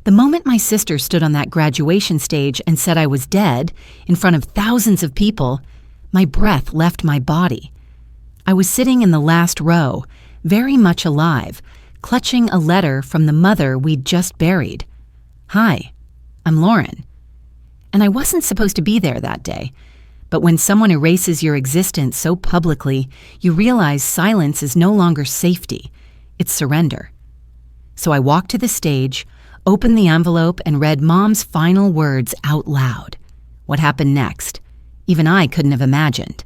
The moment my sister stood on that graduation stage and said I was dead, in front of thousands of people, my breath left my body. I was sitting in the last row, very much alive, clutching a letter from the mother we'd just buried. "Hi, I'm Lauren." And I wasn't supposed to be there that day. But when someone erases your existence so publicly, you realize silence is no longer safety, it's surrender. So I walked to the stage, opened the envelope, and read Mom's final words out loud. What happened next? Even I couldn't have imagined.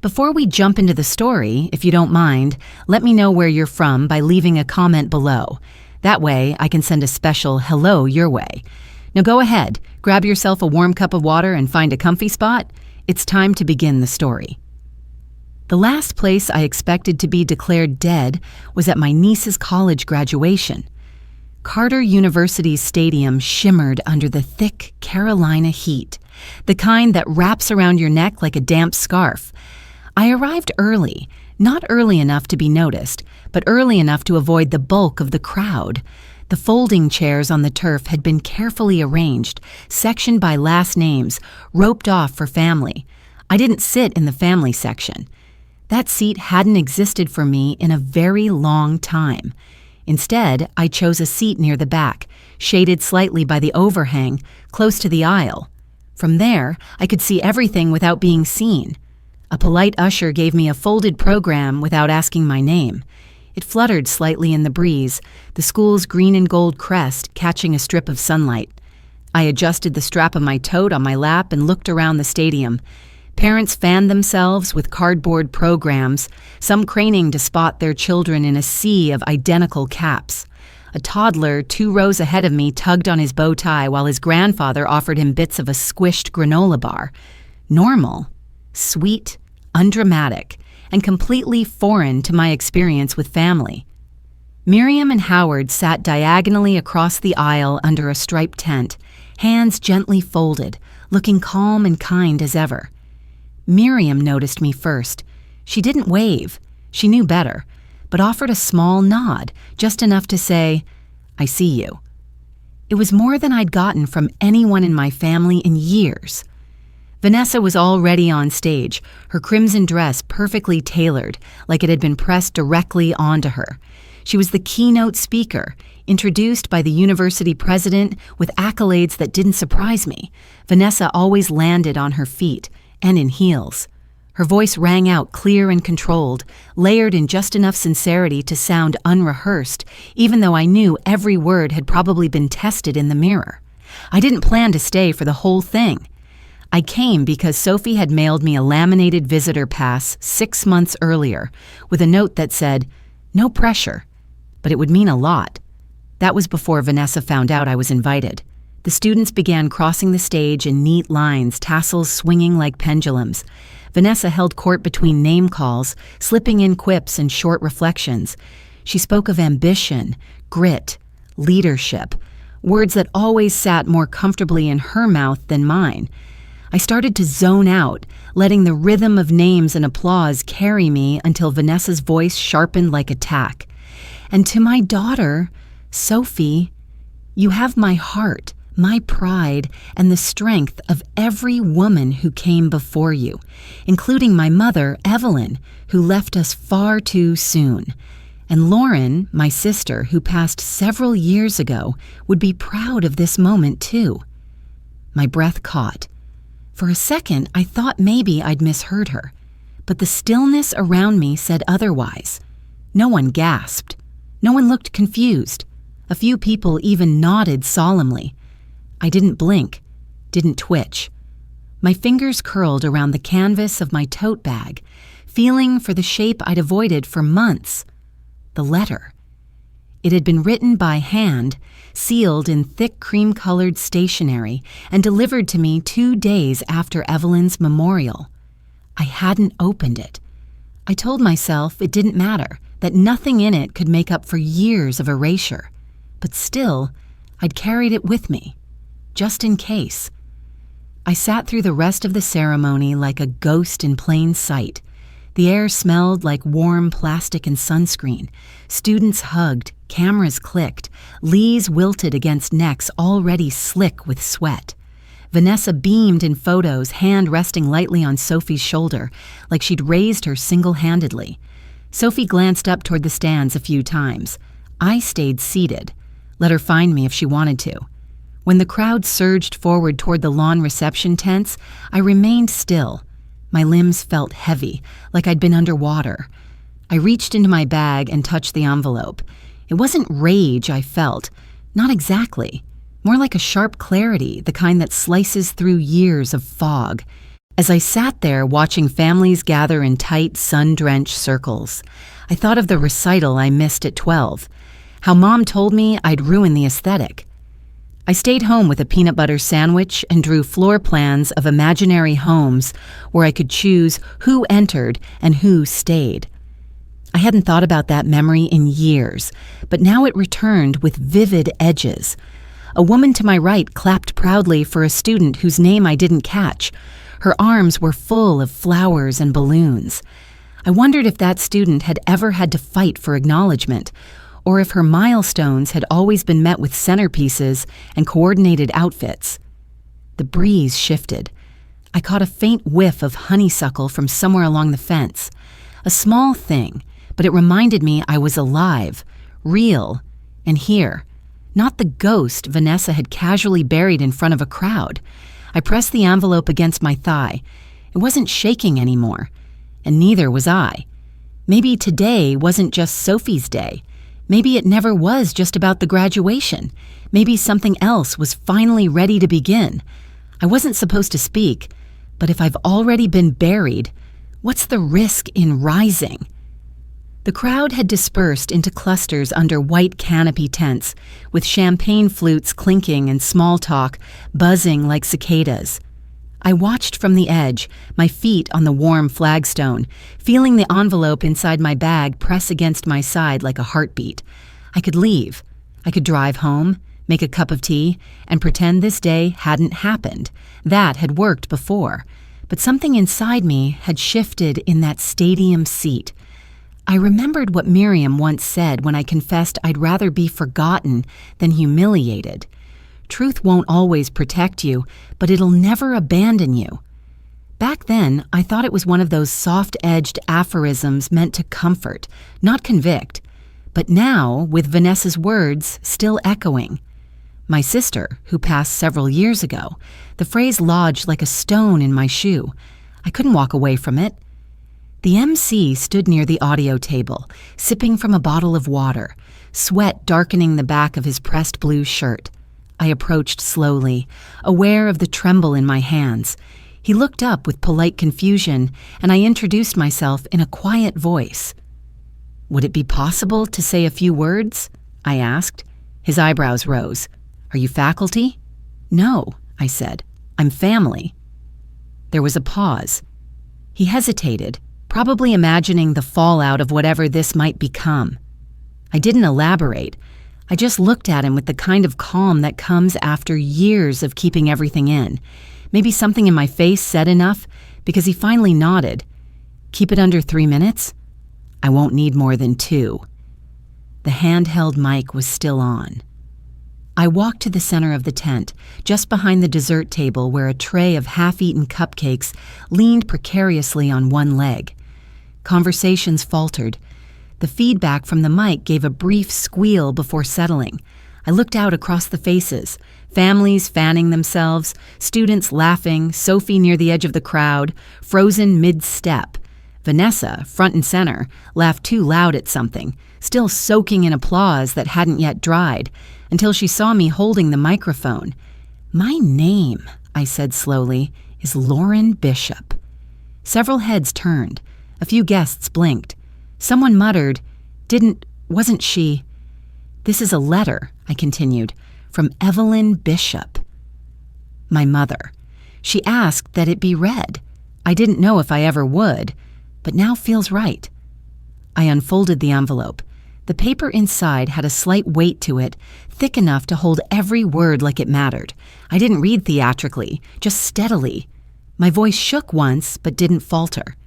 Before we jump into the story, if you don't mind, let me know where you're from by leaving a comment below. That way, I can send a special hello your way. Now go ahead, grab yourself a warm cup of water and find a comfy spot. It's time to begin the story. The last place I expected to be declared dead was at my niece's college graduation. Carter University's stadium shimmered under the thick Carolina heat, the kind that wraps around your neck like a damp scarf. I arrived early, not early enough to be noticed, but early enough to avoid the bulk of the crowd. The folding chairs on the turf had been carefully arranged, sectioned by last names, roped off for family. I didn't sit in the family section. That seat hadn't existed for me in a very long time. Instead, I chose a seat near the back, shaded slightly by the overhang, close to the aisle. From there, I could see everything without being seen. A polite usher gave me a folded program without asking my name. It fluttered slightly in the breeze, the school's green and gold crest catching a strip of sunlight. I adjusted the strap of my tote on my lap and looked around the stadium. Parents fanned themselves with cardboard programs, some craning to spot their children in a sea of identical caps. A toddler 2 rows ahead of me tugged on his bow tie while his grandfather offered him bits of a squished granola bar. Normal, sweet, undramatic, and completely foreign to my experience with family. Miriam and Howard sat diagonally across the aisle under a striped tent, hands gently folded, looking calm and kind as ever. Miriam noticed me first. She didn't wave, she knew better, but offered a small nod, just enough to say, "I see you." It was more than I'd gotten from anyone in my family in years. Vanessa was already on stage, her crimson dress perfectly tailored, like it had been pressed directly onto her. She was the keynote speaker, introduced by the university president with accolades that didn't surprise me. Vanessa always landed on her feet, and in heels. Her voice rang out clear and controlled, layered in just enough sincerity to sound unrehearsed, even though I knew every word had probably been tested in the mirror. I didn't plan to stay for the whole thing. I came because Sophie had mailed me a laminated visitor pass 6 months earlier with a note that said, "No pressure," but it would mean a lot. That was before Vanessa found out I was invited. The students began crossing the stage in neat lines, tassels swinging like pendulums. Vanessa held court between name calls, slipping in quips and short reflections. She spoke of ambition, grit, leadership, words that always sat more comfortably in her mouth than mine. I started to zone out, letting the rhythm of names and applause carry me until Vanessa's voice sharpened like a tack. "And to my daughter, Sophie, you have my heart, my pride, and the strength of every woman who came before you, including my mother, Evelyn, who left us far too soon. And Lauren, my sister, who passed several years ago, would be proud of this moment too." My breath caught. For a second, I thought maybe I'd misheard her, but the stillness around me said otherwise. No one gasped. No one looked confused. A few people even nodded solemnly. I didn't blink, didn't twitch. My fingers curled around the canvas of my tote bag, feeling for the shape I'd avoided for months. The letter. It had been written by hand, sealed in thick cream-colored stationery, and delivered to me 2 days after Evelyn's memorial. I hadn't opened it. I told myself it didn't matter, that nothing in it could make up for years of erasure. But still, I'd carried it with me, just in case. I sat through the rest of the ceremony like a ghost in plain sight. The air smelled like warm plastic and sunscreen. Students hugged, cameras clicked. Lees wilted against necks already slick with sweat. Vanessa beamed in photos, hand resting lightly on Sophie's shoulder, like she'd raised her single-handedly. Sophie glanced up toward the stands a few times. I stayed seated. Let her find me if she wanted to. When the crowd surged forward toward the lawn reception tents, I remained still. My limbs felt heavy, like I'd been underwater. I reached into my bag and touched the envelope. It wasn't rage I felt. Not exactly. More like a sharp clarity, the kind that slices through years of fog. As I sat there watching families gather in tight, sun-drenched circles, I thought of the recital I missed at 12. How Mom told me I'd ruin the aesthetic. I stayed home with a peanut butter sandwich and drew floor plans of imaginary homes where I could choose who entered and who stayed. I hadn't thought about that memory in years, but now it returned with vivid edges. A woman to my right clapped proudly for a student whose name I didn't catch. Her arms were full of flowers and balloons. I wondered if that student had ever had to fight for acknowledgement, or if her milestones had always been met with centerpieces and coordinated outfits. The breeze shifted. I caught a faint whiff of honeysuckle from somewhere along the fence. A small thing, but it reminded me I was alive, real, and here. Not the ghost Vanessa had casually buried in front of a crowd. I pressed the envelope against my thigh. It wasn't shaking anymore, and neither was I. Maybe today wasn't just Sophie's day. Maybe it never was just about the graduation. Maybe something else was finally ready to begin. I wasn't supposed to speak, but if I've already been buried, what's the risk in rising? The crowd had dispersed into clusters under white canopy tents, with champagne flutes clinking and small talk buzzing like cicadas. I watched from the edge, my feet on the warm flagstone, feeling the envelope inside my bag press against my side like a heartbeat. I could leave. I could drive home, make a cup of tea, and pretend this day hadn't happened. That had worked before. But something inside me had shifted in that stadium seat. I remembered what Miriam once said when I confessed I'd rather be forgotten than humiliated. Truth won't always protect you, but it'll never abandon you. Back then, I thought it was one of those soft-edged aphorisms meant to comfort, not convict. But now, with Vanessa's words still echoing. My sister, who passed several years ago, the phrase lodged like a stone in my shoe. I couldn't walk away from it. The MC stood near the audio table, sipping from a bottle of water, sweat darkening the back of his pressed blue shirt. I approached slowly, aware of the tremble in my hands. He looked up with polite confusion, and I introduced myself in a quiet voice. "Would it be possible to say a few words?" I asked. His eyebrows rose. "Are you faculty?" "No," I said. "I'm family." There was a pause. He hesitated, probably imagining the fallout of whatever this might become. I didn't elaborate. I just looked at him with the kind of calm that comes after years of keeping everything in. Maybe something in my face said enough, because he finally nodded. "Keep it under 3 minutes?" "I won't need more than 2. The handheld mic was still on. I walked to the center of the tent, just behind the dessert table where a tray of half-eaten cupcakes leaned precariously on one leg. Conversations faltered. The feedback from the mic gave a brief squeal before settling. I looked out across the faces, families fanning themselves, students laughing, Sophie near the edge of the crowd, frozen mid-step. Vanessa, front and center, laughed too loud at something, still soaking in applause that hadn't yet dried, until she saw me holding the microphone. "My name," I said slowly, "is Lauren Bishop." Several heads turned. A few guests blinked. Someone muttered, wasn't she? "This is a letter," I continued, "from Evelyn Bishop." My mother. She asked that it be read. I didn't know if I ever would, but now feels right. I unfolded the envelope. The paper inside had a slight weight to it, thick enough to hold every word like it mattered. I didn't read theatrically, just steadily. My voice shook once, but didn't falter.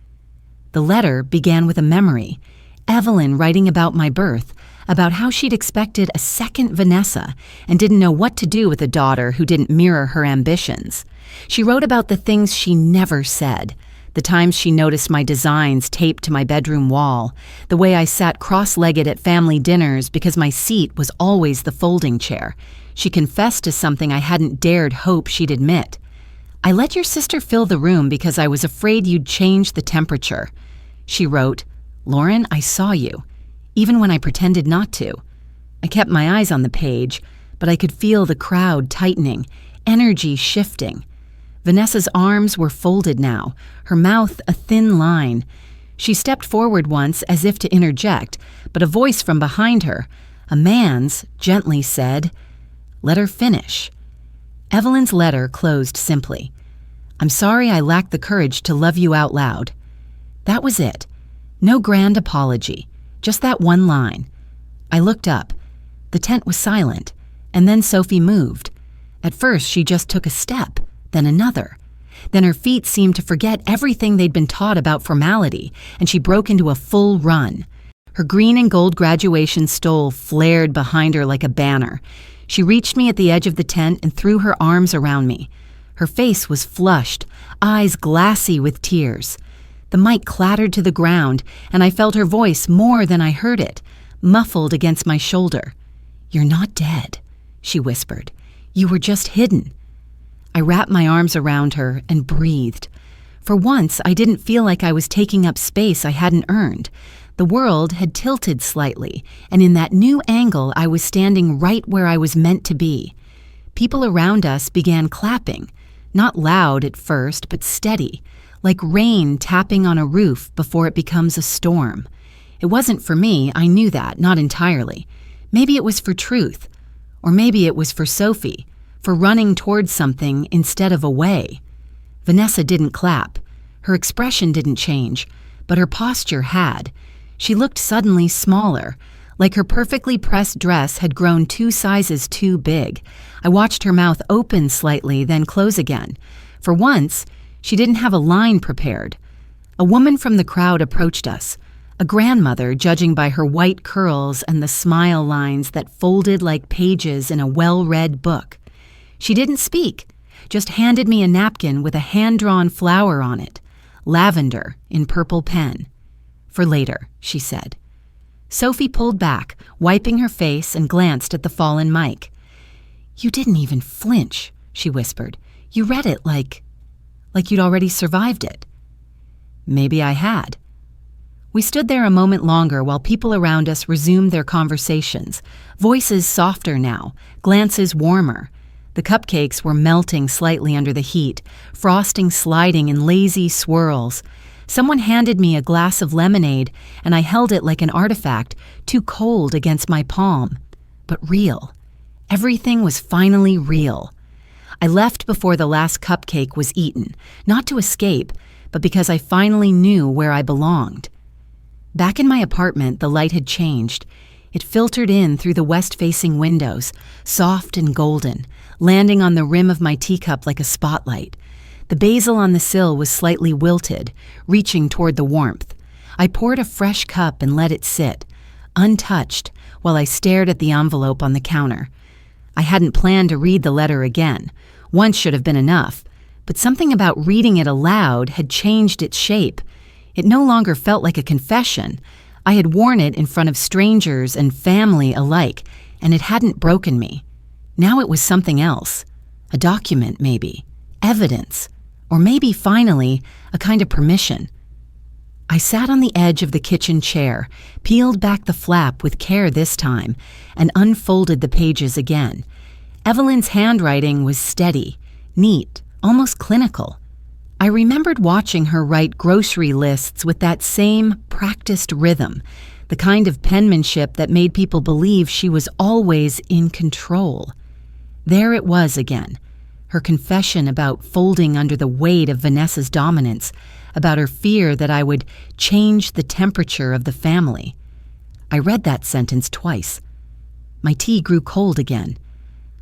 The letter began with a memory. Evelyn writing about my birth, about how she'd expected a second Vanessa and didn't know what to do with a daughter who didn't mirror her ambitions. She wrote about the things she never said, the times she noticed my designs taped to my bedroom wall, the way I sat cross-legged at family dinners because my seat was always the folding chair. She confessed to something I hadn't dared hope she'd admit. "I let your sister fill the room because I was afraid you'd change the temperature." She wrote, "Lauren, I saw you, even when I pretended not to." I kept my eyes on the page, but I could feel the crowd tightening, energy shifting. Vanessa's arms were folded now, her mouth a thin line. She stepped forward once as if to interject, but a voice from behind her, a man's, gently said, "Let her finish." Evelyn's letter closed simply. "I'm sorry I lacked the courage to love you out loud." That was it. No grand apology, just that one line. I looked up. The tent was silent, and then Sophie moved. At first, she just took a step, then another. Then her feet seemed to forget everything they'd been taught about formality, and she broke into a full run. Her green and gold graduation stole flared behind her like a banner. She reached me at the edge of the tent and threw her arms around me. Her face was flushed, eyes glassy with tears. The mic clattered to the ground, and I felt her voice more than I heard it, muffled against my shoulder. "You're not dead," she whispered. "You were just hidden." I wrapped my arms around her and breathed. For once, I didn't feel like I was taking up space I hadn't earned. The world had tilted slightly, and in that new angle, I was standing right where I was meant to be. People around us began clapping, not loud at first, but steady, like rain tapping on a roof before it becomes a storm. It wasn't for me, I knew that, not entirely. Maybe it was for truth, or maybe it was for Sophie, for running towards something instead of away. Vanessa didn't clap. Her expression didn't change, but her posture had. She looked suddenly smaller, like her perfectly pressed dress had grown 2 sizes too big. I watched her mouth open slightly, then close again. For once, she didn't have a line prepared. A woman from the crowd approached us, a grandmother judging by her white curls and the smile lines that folded like pages in a well-read book. She didn't speak, just handed me a napkin with a hand-drawn flower on it, lavender in purple pen. "For later," she said. Sophie pulled back, wiping her face, and glanced at the fallen mic. "You didn't even flinch," she whispered. "You read it like you'd already survived it." Maybe I had. We stood there a moment longer while people around us resumed their conversations, voices softer now, glances warmer. The cupcakes were melting slightly under the heat, frosting sliding in lazy swirls. Someone handed me a glass of lemonade, and I held it like an artifact, too cold against my palm. But real. Everything was finally real. I left before the last cupcake was eaten, not to escape, but because I finally knew where I belonged. Back in my apartment, the light had changed. It filtered in through the west-facing windows, soft and golden, landing on the rim of my teacup like a spotlight. The basil on the sill was slightly wilted, reaching toward the warmth. I poured a fresh cup and let it sit, untouched, while I stared at the envelope on the counter. I hadn't planned to read the letter again. Once should have been enough, but something about reading it aloud had changed its shape. It no longer felt like a confession. I had worn it in front of strangers and family alike, and it hadn't broken me. Now it was something else. A document, maybe. Evidence. Or maybe, finally, a kind of permission. I sat on the edge of the kitchen chair, peeled back the flap with care this time, and unfolded the pages again. Evelyn's handwriting was steady, neat, almost clinical. I remembered watching her write grocery lists with that same practiced rhythm, the kind of penmanship that made people believe she was always in control. There it was again, her confession about folding under the weight of Vanessa's dominance, about her fear that I would change the temperature of the family. I read that sentence twice. My tea grew cold again.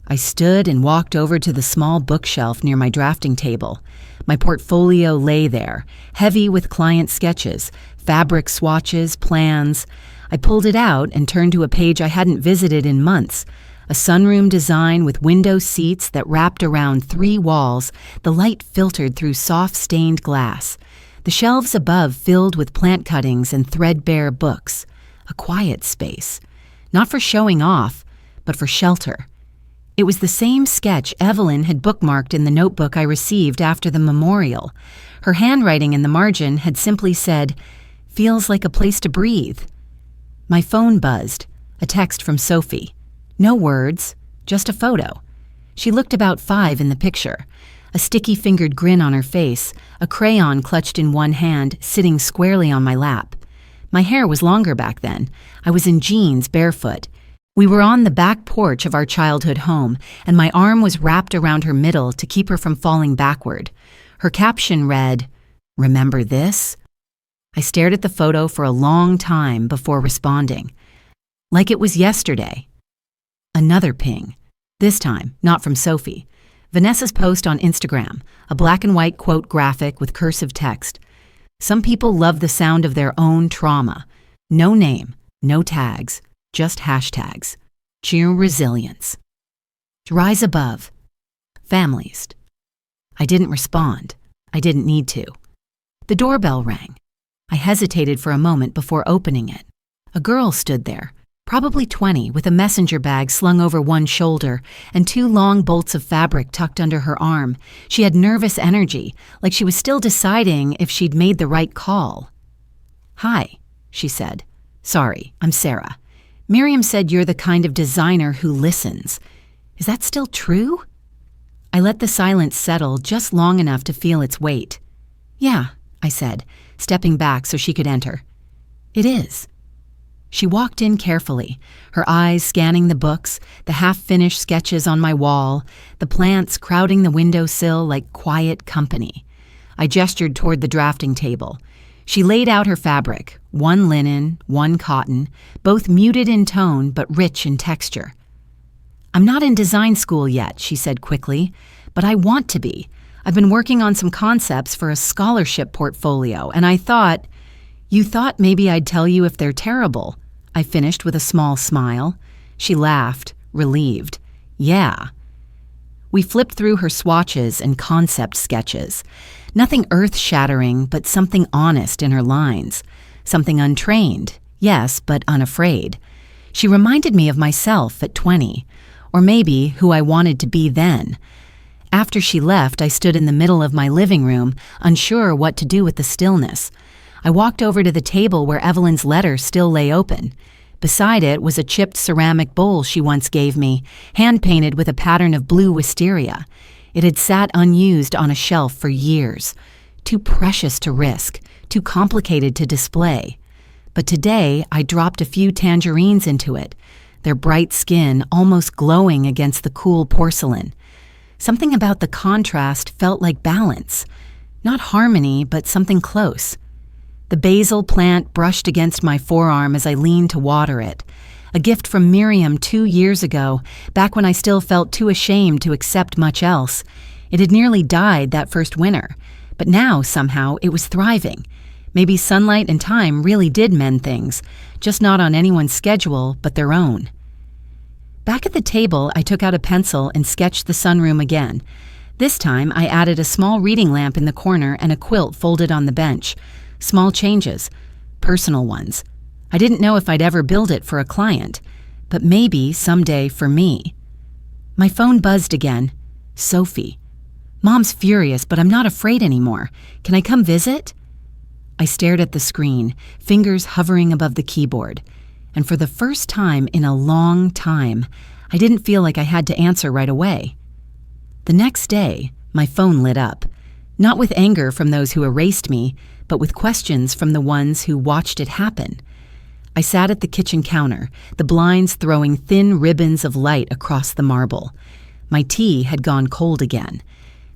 I stood and walked over to the small bookshelf near my drafting table. My portfolio lay there, heavy with client sketches, fabric swatches, plans. I pulled it out and turned to a page I hadn't visited in months. A sunroom design with window seats that wrapped around 3 walls, the light filtered through soft stained glass. The shelves above filled with plant cuttings and threadbare books. A quiet space. Not for showing off, but for shelter. It was the same sketch Evelyn had bookmarked in the notebook I received after the memorial. Her handwriting in the margin had simply said, "Feels like a place to breathe." My phone buzzed. A text from Sophie. No words, just a photo. She looked about 5 in the picture. A sticky-fingered grin on her face, a crayon clutched in one hand, sitting squarely on my lap. My hair was longer back then. I was in jeans, barefoot. We were on the back porch of our childhood home, and my arm was wrapped around her middle to keep her from falling backward. Her caption read, "Remember this?" I stared at the photo for a long time before responding. Like it was yesterday. Another ping. This time, not from Sophie. Vanessa's post on Instagram, a black and white quote graphic with cursive text. Some people love the sound of their own trauma. No name, no tags, just hashtags. Cheer resilience. Rise above. Families. I didn't respond. I didn't need to. The doorbell rang. I hesitated for a moment before opening it. A girl stood there. Probably 20, with a messenger bag slung over one shoulder and 2 long bolts of fabric tucked under her arm. She had nervous energy, like she was still deciding if she'd made the right call. "Hi," she said. "Sorry, I'm Sarah. Miriam said you're the kind of designer who listens. Is that still true?" I let the silence settle just long enough to feel its weight. "Yeah," I said, stepping back so she could enter. "It is." She walked in carefully, her eyes scanning the books, the half-finished sketches on my wall, the plants crowding the windowsill like quiet company. I gestured toward the drafting table. She laid out her fabric, 1 linen, 1 cotton, both muted in tone but rich in texture. "I'm not in design school yet," she said quickly, "but I want to be. I've been working on some concepts for a scholarship portfolio, and I thought, you thought maybe I'd tell you if they're terrible." I finished with a small smile. She laughed, relieved. "Yeah." We flipped through her swatches and concept sketches. Nothing earth-shattering, but something honest in her lines. Something untrained, yes, but unafraid. She reminded me of myself at 20, or maybe who I wanted to be then. After she left, I stood in the middle of my living room, unsure what to do with the stillness. I walked over to the table where Evelyn's letter still lay open. Beside it was a chipped ceramic bowl she once gave me, hand-painted with a pattern of blue wisteria. It had sat unused on a shelf for years. Too precious to risk, too complicated to display. But today, I dropped a few tangerines into it, their bright skin almost glowing against the cool porcelain. Something about the contrast felt like balance. Not harmony, but something close. The basil plant brushed against my forearm as I leaned to water it. A gift from Miriam 2 years ago, back when I still felt too ashamed to accept much else. It had nearly died that first winter, but now, somehow, it was thriving. Maybe sunlight and time really did mend things, just not on anyone's schedule, but their own. Back at the table, I took out a pencil and sketched the sunroom again. This time, I added a small reading lamp in the corner and a quilt folded on the bench. Small changes, personal ones. I didn't know if I'd ever build it for a client, but maybe someday for me. My phone buzzed again. Sophie. "Mom's furious, but I'm not afraid anymore. Can I come visit?" I stared at the screen, fingers hovering above the keyboard. And for the first time in a long time, I didn't feel like I had to answer right away. The next day, my phone lit up. Not with anger from those who erased me, but with questions from the ones who watched it happen. I sat at the kitchen counter, the blinds throwing thin ribbons of light across the marble. My tea had gone cold again.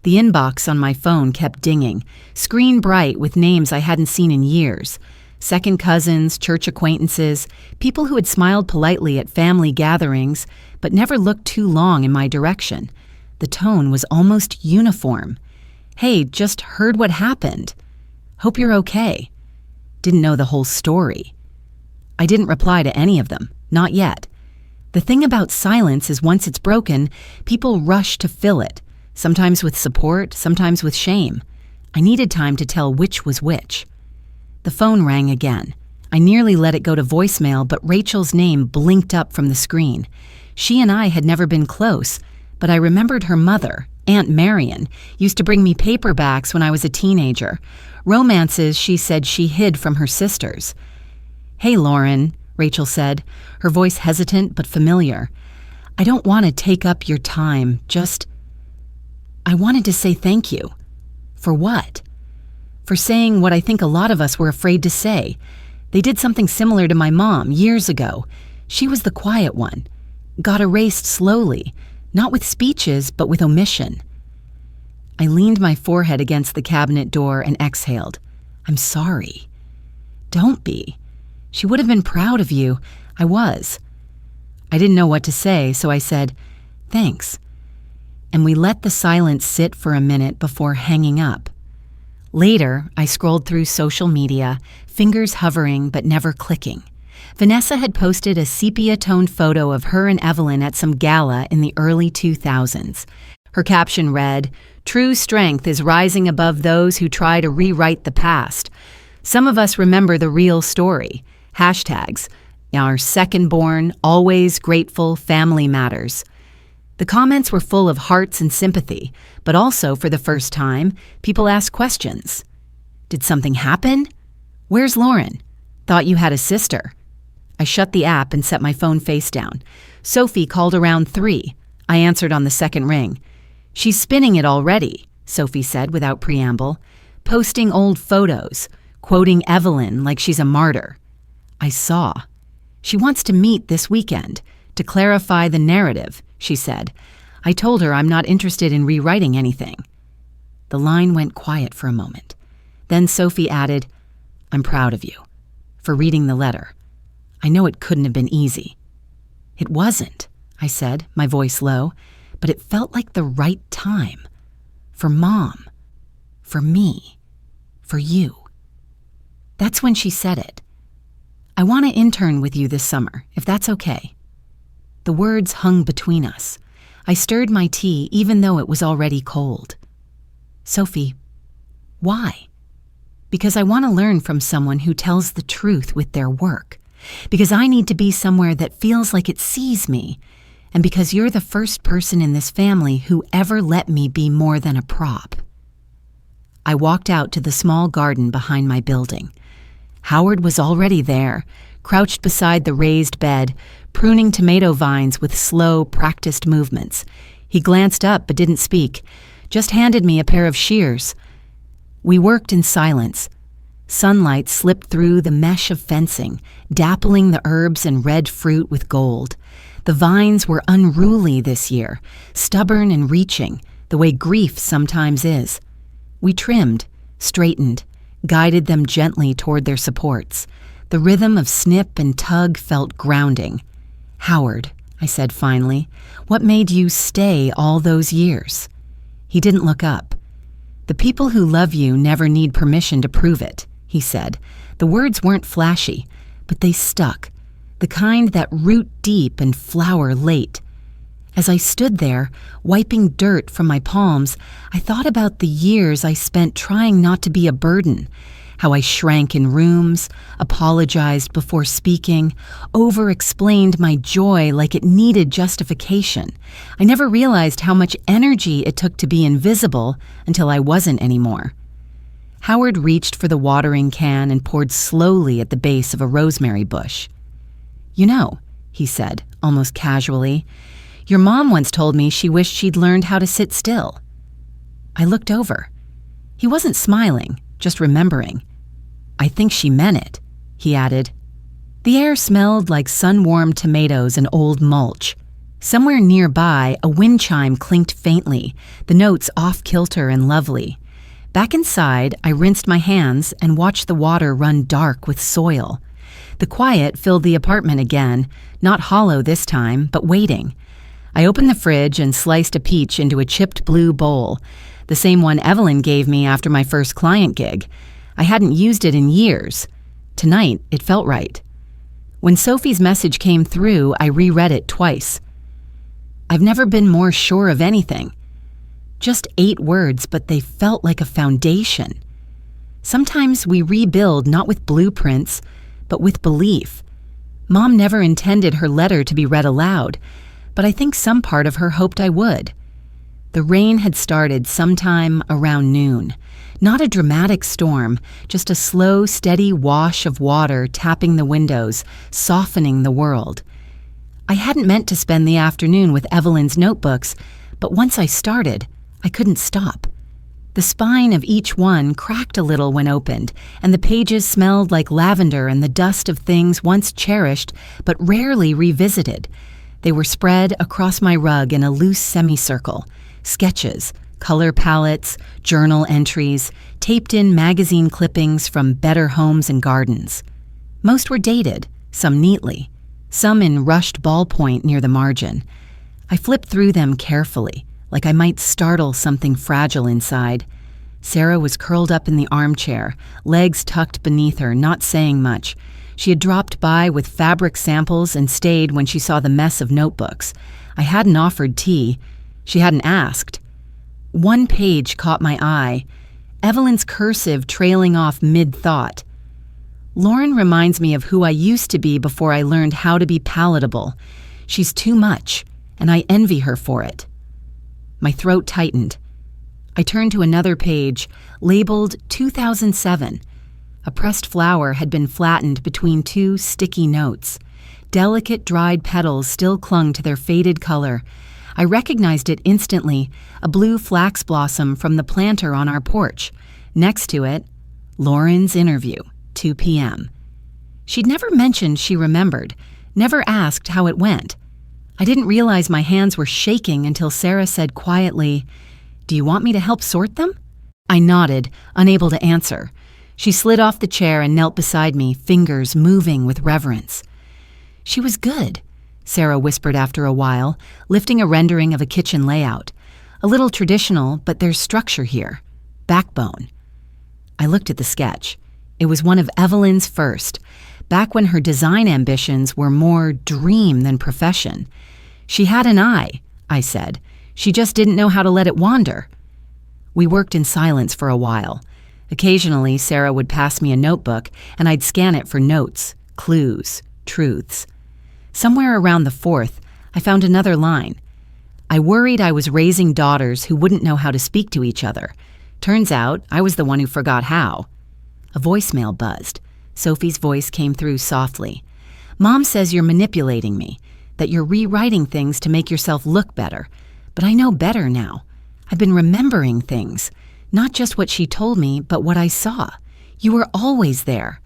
The inbox on my phone kept dinging, screen bright with names I hadn't seen in years. Second cousins, church acquaintances, people who had smiled politely at family gatherings, but never looked too long in my direction. The tone was almost uniform. "Hey, just heard what happened. Hope you're okay." Didn't know the whole story. I didn't reply to any of them, not yet. The thing about silence is once it's broken, people rush to fill it, sometimes with support, sometimes with shame. I needed time to tell which was which. The phone rang again. I nearly let it go to voicemail, but Rachel's name blinked up from the screen. She and I had never been close, but I remembered her mother, Aunt Marion, used to bring me paperbacks when I was a teenager. Romances she said she hid from her sisters. "Hey, Lauren," Rachel said, her voice hesitant but familiar. "I don't want to take up your time, I wanted to say thank you." "For what?" "For saying what I think a lot of us were afraid to say. They did something similar to my mom years ago. She was the quiet one. Got erased slowly, not with speeches, but with omission." I leaned my forehead against the cabinet door and exhaled. "I'm sorry." "Don't be. She would have been proud of you." I was. I didn't know what to say, so I said, "Thanks." And we let the silence sit for a minute before hanging up. Later, I scrolled through social media, fingers hovering but never clicking. Vanessa had posted a sepia-toned photo of her and Evelyn at some gala in the early 2000s. Her caption read, "True strength is rising above those who try to rewrite the past. Some of us remember the real story. Hashtags, our second-born, always grateful, family matters." The comments were full of hearts and sympathy, but also, for the first time, people asked questions. "Did something happen? Where's Lauren? Thought you had a sister." I shut the app and set my phone face down. Sophie called around 3. I answered on the second ring. "She's spinning it already," Sophie said without preamble, "posting old photos, quoting Evelyn like she's a martyr." I saw. "She wants to meet this weekend to clarify the narrative," she said. I told her I'm not interested in rewriting anything. The line went quiet for a moment. Then Sophie added, "I'm proud of you for reading the letter. I know it couldn't have been easy." "It wasn't," I said, my voice low, "but it felt like the right time. For Mom. For me. For you." That's when she said it. "I want to intern with you this summer, if that's okay." The words hung between us. I stirred my tea even though it was already cold. "Sophie, why?" "Because I want to learn from someone who tells the truth with their work. Because I need to be somewhere that feels like it sees me. And because you're the first person in this family who ever let me be more than a prop." I walked out to the small garden behind my building. Howard was already there, crouched beside the raised bed, pruning tomato vines with slow, practiced movements. He glanced up but didn't speak, just handed me a pair of shears. We worked in silence. Sunlight slipped through the mesh of fencing, dappling the herbs and red fruit with gold. The vines were unruly this year, stubborn and reaching, the way grief sometimes is. We trimmed, straightened, guided them gently toward their supports. The rhythm of snip and tug felt grounding. "Howard," I said finally, "what made you stay all those years?" He didn't look up. "The people who love you never need permission to prove it," he said. The words weren't flashy, but they stuck, the kind that root deep and flower late. As I stood there, wiping dirt from my palms, I thought about the years I spent trying not to be a burden, how I shrank in rooms, apologized before speaking, over-explained my joy like it needed justification. I never realized how much energy it took to be invisible until I wasn't anymore. Howard reached for the watering can and poured slowly at the base of a rosemary bush. "You know," he said, almost casually, "your mom once told me she wished she'd learned how to sit still." I looked over. He wasn't smiling, just remembering. "I think she meant it," he added. The air smelled like sun-warmed tomatoes and old mulch. Somewhere nearby, a wind chime clinked faintly, the notes off-kilter and lovely. Back inside, I rinsed my hands and watched the water run dark with soil. The quiet filled the apartment again, not hollow this time, but waiting. I opened the fridge and sliced a peach into a chipped blue bowl, the same one Evelyn gave me after my first client gig. I hadn't used it in years. Tonight, it felt right. When Sophie's message came through, I reread it twice. I've never been more sure of anything. Just 8 words, but they felt like a foundation. Sometimes we rebuild not with blueprints, but with belief. Mom never intended her letter to be read aloud, but I think some part of her hoped I would. The rain had started sometime around noon. Not a dramatic storm, just a slow, steady wash of water tapping the windows, softening the world. I hadn't meant to spend the afternoon with Evelyn's notebooks, but once I started, I couldn't stop. The spine of each one cracked a little when opened, and the pages smelled like lavender and the dust of things once cherished but rarely revisited. They were spread across my rug in a loose semicircle. Sketches, color palettes, journal entries, taped-in magazine clippings from Better Homes and Gardens. Most were dated, some neatly, some in rushed ballpoint near the margin. I flipped through them carefully, like I might startle something fragile inside. Sarah was curled up in the armchair, legs tucked beneath her, not saying much. She had dropped by with fabric samples and stayed when she saw the mess of notebooks. I hadn't offered tea. She hadn't asked. One page caught my eye, Evelyn's cursive trailing off mid-thought. Lauren reminds me of who I used to be before I learned how to be palatable. She's too much, and I envy her for it. My throat tightened. I turned to another page, labeled 2007. A pressed flower had been flattened between 2 sticky notes. Delicate dried petals still clung to their faded color. I recognized it instantly, a blue flax blossom from the planter on our porch. Next to it, Lauren's interview, 2 p.m. She'd never mentioned she remembered, never asked how it went. I didn't realize my hands were shaking until Sarah said quietly, "Do you want me to help sort them?" I nodded, unable to answer. She slid off the chair and knelt beside me, fingers moving with reverence. "She was good," Sarah whispered after a while, lifting a rendering of a kitchen layout. "A little traditional, but there's structure here. Backbone." I looked at the sketch. It was one of Evelyn's first, back when her design ambitions were more dream than profession. "She had an eye," I said. "She just didn't know how to let it wander." We worked in silence for a while. Occasionally, Sarah would pass me a notebook, and I'd scan it for notes, clues, truths. Somewhere around the 4th, I found another line. I worried I was raising daughters who wouldn't know how to speak to each other. Turns out, I was the one who forgot how. A voicemail buzzed. Sophie's voice came through softly. "Mom says you're manipulating me, that you're rewriting things to make yourself look better. But I know better now. I've been remembering things. Not just what she told me, but what I saw. You were always there.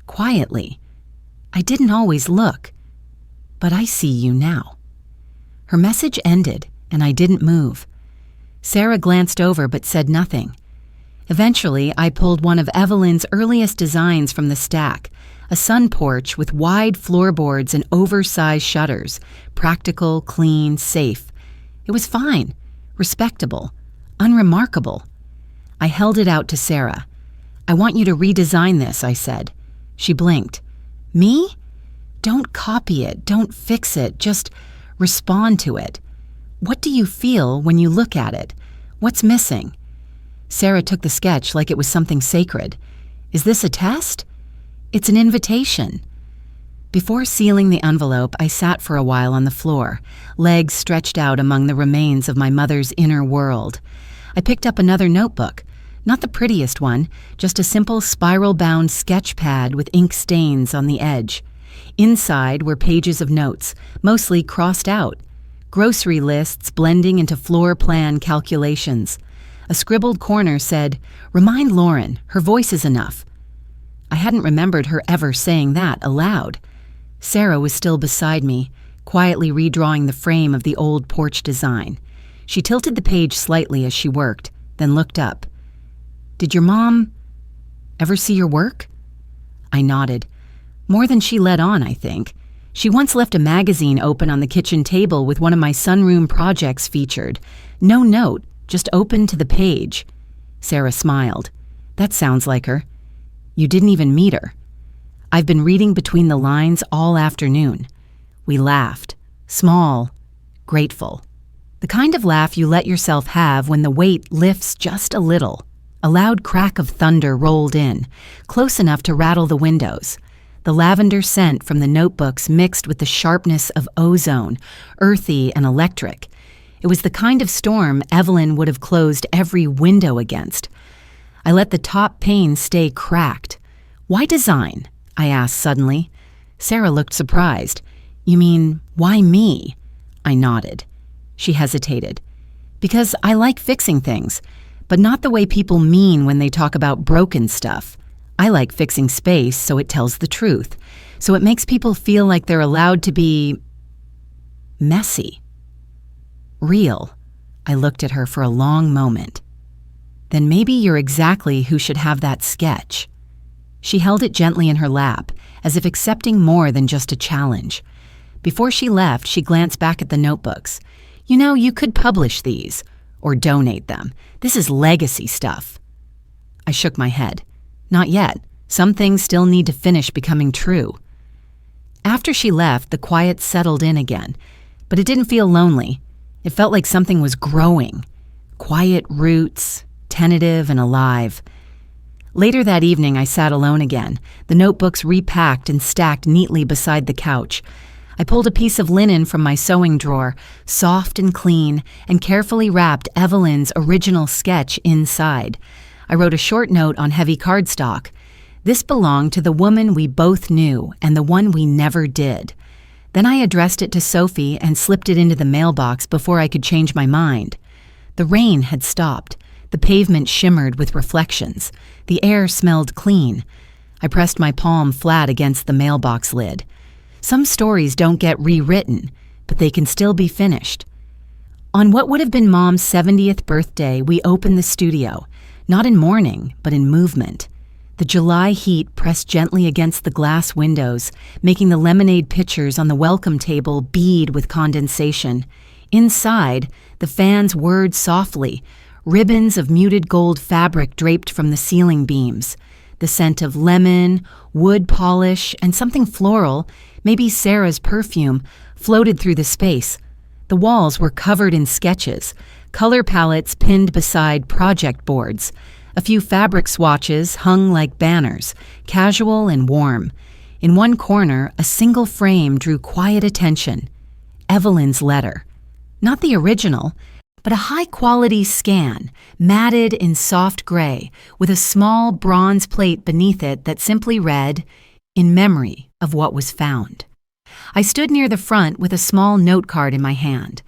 Quietly. I didn't always look. But I see you now." Her message ended, and I didn't move. Sarah glanced over but said nothing. Eventually, I pulled one of Evelyn's earliest designs from the stack, a sun porch with wide floorboards and oversized shutters, practical, clean, safe. It was fine, respectable, unremarkable. I held it out to Sarah. "I want you to redesign this," I said. She blinked. "Me? Don't copy it, don't fix it, just respond to it. What do you feel when you look at it? What's missing?" Sarah took the sketch like it was something sacred. "Is this a test?" "It's an invitation." Before sealing the envelope, I sat for a while on the floor, legs stretched out among the remains of my mother's inner world. I picked up another notebook, not the prettiest one, just a simple spiral-bound sketch pad with ink stains on the edge. Inside were pages of notes, mostly crossed out, grocery lists blending into floor plan calculations. A scribbled corner said, "Remind Lauren, her voice is enough." I hadn't remembered her ever saying that aloud. Sarah was still beside me, quietly redrawing the frame of the old porch design. She tilted the page slightly as she worked, then looked up. "Did your mom ever see your work?" I nodded. More than she let on, I think. She once left a magazine open on the kitchen table with one of my sunroom projects featured. No note, just open to the page. Sarah smiled. "That sounds like her." "You didn't even meet her." I've been reading between the lines all afternoon." We laughed. Small, grateful. The kind of laugh you let yourself have when the weight lifts just a little. A loud crack of thunder rolled in, close enough to rattle the windows. The lavender scent from the notebooks mixed with the sharpness of ozone, earthy and electric. It was the kind of storm Evelyn would have closed every window against. I let the top pane stay cracked. "Why design?" I asked suddenly. Sarah looked surprised. "You mean, why me?" I nodded. She hesitated. "Because I like fixing things, but not the way people mean when they talk about broken stuff. I like fixing space so it tells the truth, so it makes people feel like they're allowed to be messy. Real." I looked at her for a long moment. "Then maybe you're exactly who should have that sketch." She held it gently in her lap, as if accepting more than just a challenge. Before she left, she glanced back at the notebooks. "You know, you could publish these, or donate them. This is legacy stuff." I shook my head. "Not yet. Some things still need to finish becoming true." After she left, the quiet settled in again, but it didn't feel lonely. It felt like something was growing. Quiet roots, tentative and alive. Later that evening, I sat alone again, the notebooks repacked and stacked neatly beside the couch. I pulled a piece of linen from my sewing drawer, soft and clean, and carefully wrapped Evelyn's original sketch inside. I wrote a short note on heavy cardstock. This belonged to the woman we both knew and the one we never did. Then I addressed it to Sophie and slipped it into the mailbox before I could change my mind. The rain had stopped. The pavement shimmered with reflections. The air smelled clean. I pressed my palm flat against the mailbox lid. Some stories don't get rewritten, but they can still be finished. On what would have been Mom's 70th birthday, we opened the studio, not in mourning, but in movement. The July heat pressed gently against the glass windows, making the lemonade pitchers on the welcome table bead with condensation. Inside, the fans whirred softly, ribbons of muted gold fabric draped from the ceiling beams. The scent of lemon, wood polish, and something floral, maybe Sarah's perfume, floated through the space. The walls were covered in sketches, color palettes pinned beside project boards. A few fabric swatches hung like banners, casual and warm. In one corner, a single frame drew quiet attention. Evelyn's letter. Not the original, but a high-quality scan, matted in soft gray, with a small bronze plate beneath it that simply read, "In memory of what was found." I stood near the front with a small note card in my hand.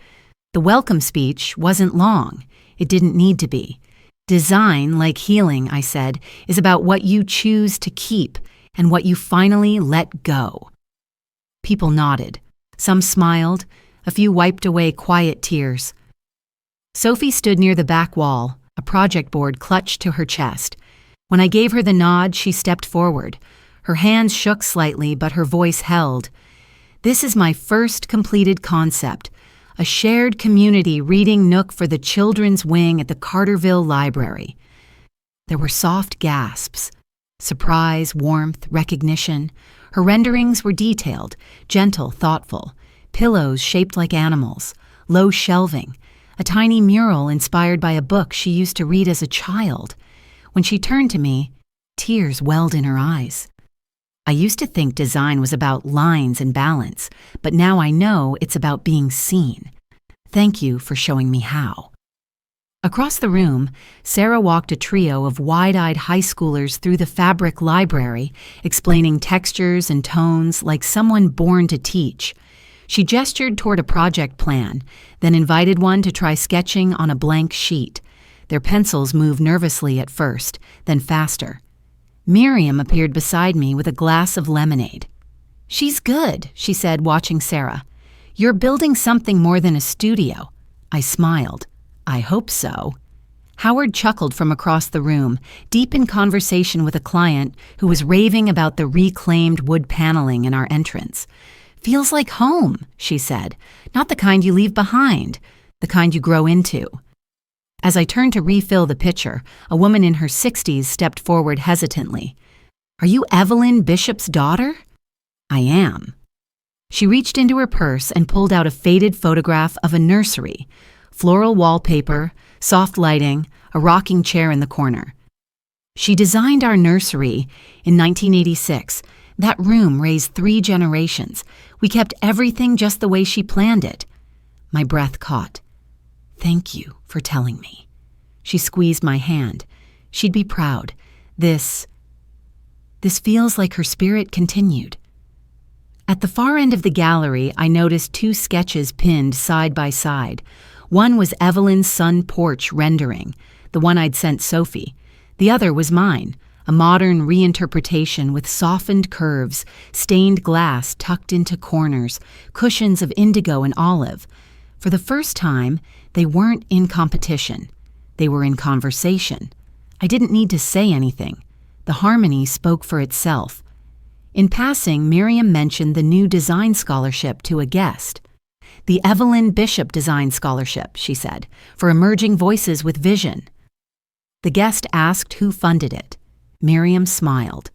The welcome speech wasn't long. It didn't need to be. "Design, like healing," I said, "is about what you choose to keep and what you finally let go." People nodded. Some smiled. A few wiped away quiet tears. Sophie stood near the back wall, a project board clutched to her chest. When I gave her the nod, she stepped forward. Her hands shook slightly, but her voice held. "This is my first completed concept, a shared community reading nook for the children's wing at the Carterville Library." There were soft gasps. Surprise, warmth, recognition. Her renderings were detailed, gentle, thoughtful. Pillows shaped like animals, low shelving, a tiny mural inspired by a book she used to read as a child. When she turned to me, tears welled in her eyes. I used to think design was about lines and balance, but now I know it's about being seen. Thank you for showing me how. Across the room, Sarah walked a trio of wide-eyed high schoolers through the fabric library, explaining textures and tones like someone born to teach. She gestured toward a project plan, then invited one to try sketching on a blank sheet. Their pencils moved nervously at first, then faster. Miriam appeared beside me with a glass of lemonade. "She's good," she said, watching Sarah. "You're building something more than a studio." I smiled. "I hope so." Howard chuckled from across the room, deep in conversation with a client who was raving about the reclaimed wood paneling in our entrance. "Feels like home," she said. "Not the kind you leave behind, the kind you grow into." As I turned to refill the pitcher, a woman in her 60s stepped forward hesitantly. "Are you Evelyn Bishop's daughter?" "I am." She reached into her purse and pulled out a faded photograph of a nursery, floral wallpaper, soft lighting, a rocking chair in the corner. "She designed our nursery in 1986. That room raised 3 generations. We kept everything just the way she planned it." My breath caught. "Thank you for telling me." She squeezed my hand. She'd be proud. This feels like her spirit continued. At the far end of the gallery, I noticed 2 sketches pinned side by side. One was Evelyn's sun porch rendering, the one I'd sent Sophie. The other was mine, a modern reinterpretation with softened curves, stained glass tucked into corners, cushions of indigo and olive. For the first time, they weren't in competition. They were in conversation. I didn't need to say anything. The harmony spoke for itself. In passing, Miriam mentioned the new design scholarship to a guest. "The Evelyn Bishop Design Scholarship," she said, "for emerging voices with vision." The guest asked who funded it. Miriam smiled.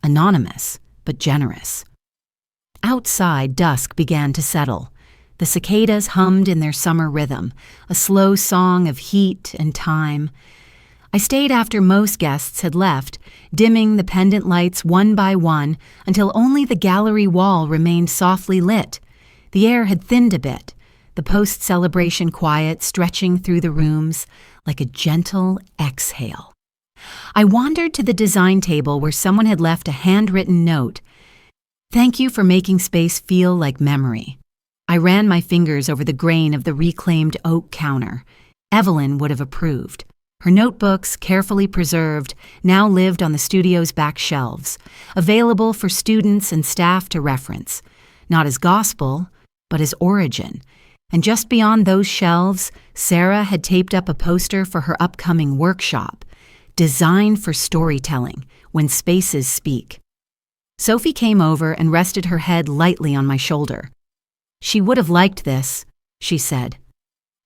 Anonymous, but generous. Outside, dusk began to settle. The cicadas hummed in their summer rhythm, a slow song of heat and time. I stayed after most guests had left, dimming the pendant lights one by one until only the gallery wall remained softly lit. The air had thinned a bit, the post-celebration quiet stretching through the rooms like a gentle exhale. I wandered to the design table where someone had left a handwritten note. "Thank you for making space feel like memory." I ran my fingers over the grain of the reclaimed oak counter. Evelyn would have approved. Her notebooks, carefully preserved, now lived on the studio's back shelves, available for students and staff to reference, not as gospel, but as origin. And just beyond those shelves, Sarah had taped up a poster for her upcoming workshop, "Design for Storytelling, When Spaces Speak." Sophie came over and rested her head lightly on my shoulder. "She would have liked this," she said.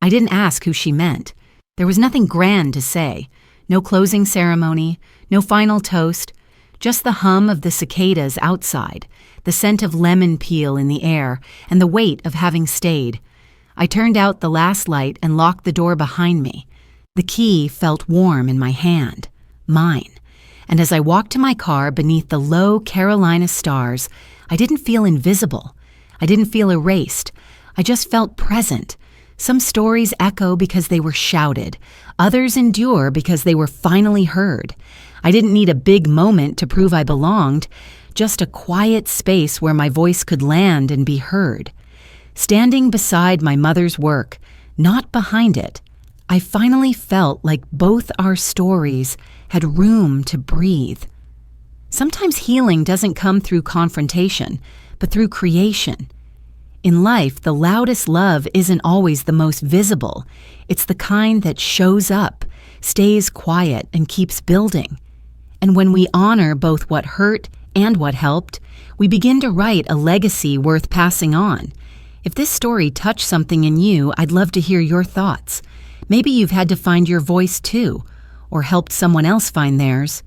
I didn't ask who she meant. There was nothing grand to say. No closing ceremony, no final toast, just the hum of the cicadas outside, the scent of lemon peel in the air, and the weight of having stayed. I turned out the last light and locked the door behind me. The key felt warm in my hand, mine. And as I walked to my car beneath the low Carolina stars, I didn't feel invisible. I didn't feel erased. I just felt present. Some stories echo because they were shouted. Others endure because they were finally heard. I didn't need a big moment to prove I belonged, just a quiet space where my voice could land and be heard. Standing beside my mother's work, not behind it, I finally felt like both our stories had room to breathe. Sometimes healing doesn't come through confrontation, but through creation. In life, the loudest love isn't always the most visible. It's the kind that shows up, stays quiet, and keeps building. And when we honor both what hurt and what helped, we begin to write a legacy worth passing on. If this story touched something in you, I'd love to hear your thoughts. Maybe you've had to find your voice too, or helped someone else find theirs.